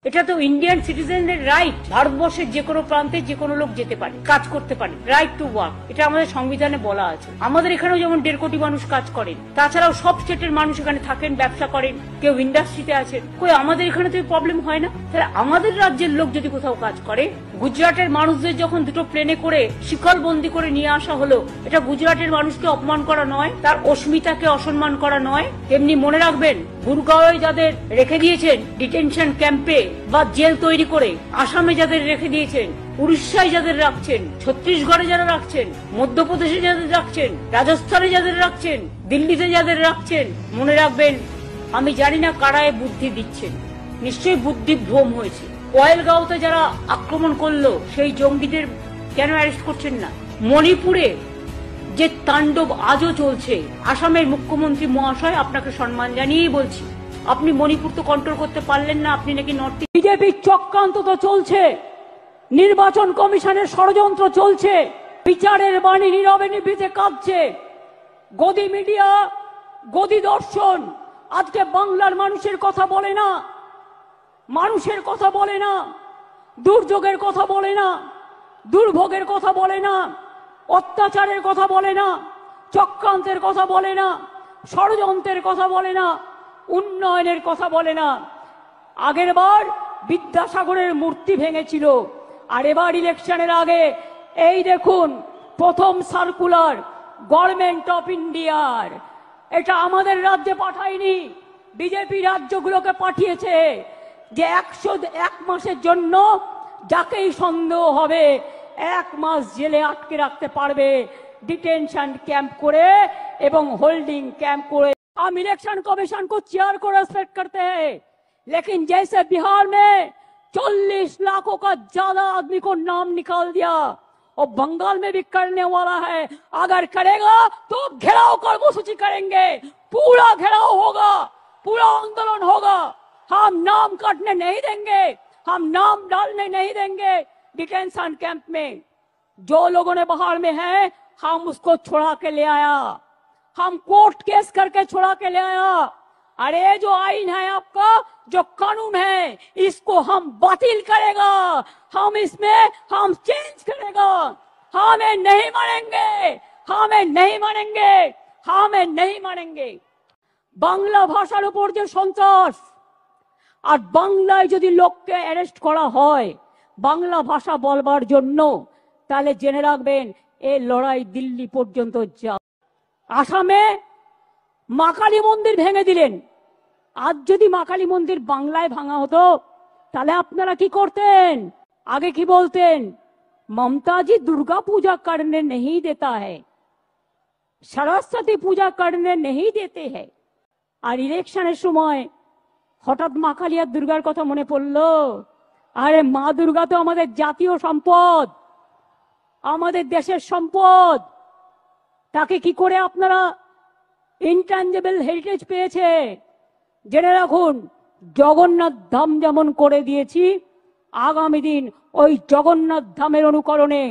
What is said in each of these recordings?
এটা তো Indian সিটিজেনদের right. ভারতবর্ষের যে কোনো প্রান্তে যে কোনো লোক যেতে পারে, কাজ করতে পারে, রাইট টু ওয়ার্ক, এটা আমাদের সংবিধানে বলা আছে। আমাদের এখানেও যেমন 1.5 কোটি মানুষ কাজ করেন, তাছাড়াও সব স্টেটের মানুষ এখানে থাকেন, ব্যবসা করেন, কেউ ইন্ডাস্ট্রিতে আছেন। কই আমাদের এখানে তো প্রবলেম হয় না? তাহলে আমাদের রাজ্যের লোক যদি কোথাও কাজ করে, গুজরাটের মানুষদের যখন দুটো প্লেনে করে শিকলবন্দি করে নিয়ে আসা হলো, এটা গুজরাটের মানুষকে অপমান করা নয়, তার অস্মিতাকে অসম্মান করা নয়? তেমনি মনে রাখবেন, গুরগাঁওয়ে যাদের রেখে দিয়েছেন ডিটেনশন ক্যাম্পে বা জেল তৈরি করে, আসামে যাদের রেখে দিয়েছেন, উড়িষ্যায় যাদের রাখছেন, ছত্তিশগড়ে যারা রাখছেন, মধ্যপ্রদেশে যাদের রাখছেন, রাজস্থানে যাদের রাখছেন, দিল্লিতে যাদের রাখছেন, মনে রাখবেন, আমি জানি না কারায় বুদ্ধি দিচ্ছেন, নিশ্চয়ই বুদ্ধি ভ্রম হয়েছে। কয়েলগাঁওতে যারা আক্রমণ করলো সেই জঙ্গিদের কেন অ্যারেস্ট করছেন না? মণিপুরে যে তাণ্ডব আজও চলছে, আসামের মুখ্যমন্ত্রী মহাশয়, আপনাকে সম্মান জানিয়েই বলছি, আপনি মণিপুর তো কন্ট্রোল করতে পারলেন না, আপনি নাকি নর্থ। বিজেপির চক্রান্ত তো চলছে, নির্বাচন কমিশনের ষড়যন্ত্র চলছে, বিচারের বাণী নীরবে নিভৃতে কাঁদছে, গদি মিডিয়া, গদি দর্শন আজকে বাংলার মানুষের কথা বলে না, মানুষের কথা বলে না, দুর্যোগের কথা বলে না, দুর্ভোগের কথা বলে না, অত্যাচারের কথা বলে না, চক্রান্তের কথা বলে না, ষড়যন্ত্রের কথা বলে না, উন্নয়নের কথা বলে না। আগের বার বিদ্যাসাগরের মূর্তি ভেঙেছিল, আর এবার ইলেকশনের আগে এই দেখুন প্রথম সার্কুলার গভর্নমেন্ট অফ ইন্ডিয়ার, এটা আমাদের রাজ্যে পাঠায়নি, বিজেপি রাজ্যগুলোকে পাঠিয়েছে, যে 101 মাসের জন্য যাকেই সন্দেহ হবে 1 মাস জেলে আটকে রাখতে পারবে, डिटेंशन कैंप करे एवं होल्डिंग कैंप करे। हम इलेक्शन कमीशन को चेयर को रेस्पेक्ट करते हैं, लेकिन जैसे बिहार में 40 लाखों का ज्यादा आदमी को नाम निकाल दिया, और बंगाल में भी करने वाला है, अगर करेगा तो घेराव कर्मसूची करेंगे, पूरा घेराव होगा, पूरा आंदोलन होगा। हम नाम काटने नहीं देंगे, हम नाम डालने नहीं देंगे डिटेंशन कैंप में। जो लोगों ने बाहर में है, हम उसको छुड़ा के ले आया, हम कोर्ट केस करके छुड़ा के ले आया। अरे जो आईन है आपका, जो कानून है, इसको हम बातिल करेगा, हम इसमें हम चेंज करेगा। हमें नहीं मानेंगे, हमें नहीं मानेंगे, हमें नहीं मानेंगे। बांग्ला भाषार ऊपर जो सन्त्रास, আর বাংলায় যদি লোককে অ্যারেস্ট করা হয় বাংলা ভাষা বলবার জন্য, তাহলে জেনে রাখবেন এই লড়াই দিল্লি পর্যন্ত যাবে। আসামে মা কালী মন্দির ভেঙে দিলেন, আজ যদি মা কালী মন্দির বাংলায় ভাঙা হতো তাহলে আপনারা কি করতেন? আগে কি বলতেন? ममता जी दुर्गा पूजा करने नहीं देता है, सरस्वती पूजा करने नहीं देते हैं। আর ইলেকশনের সময় হঠাৎ মা কালী আর দুর্গার কথা মনে পড়লো। আরে মা দুর্গা তো আমাদের জাতীয় সম্পদ, আমাদের দেশের সম্পদ, তাকে কি করে আপনারা ইনট্যাঞ্জেবল হেরিটেজ পেয়েছে? জেনে রাখুন, জগন্নাথ ধাম যেমন করে দিয়েছি, আগামী দিন ওই জগন্নাথ ধামের অনুকরণে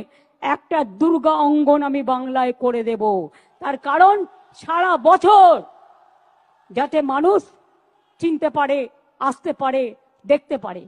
একটা দুর্গা অঙ্গন আমি বাংলায় করে দেব। তার কারণ সারা বছর যাতে মানুষ চিনতে পারে, আসতে পারে, দেখতে পারে।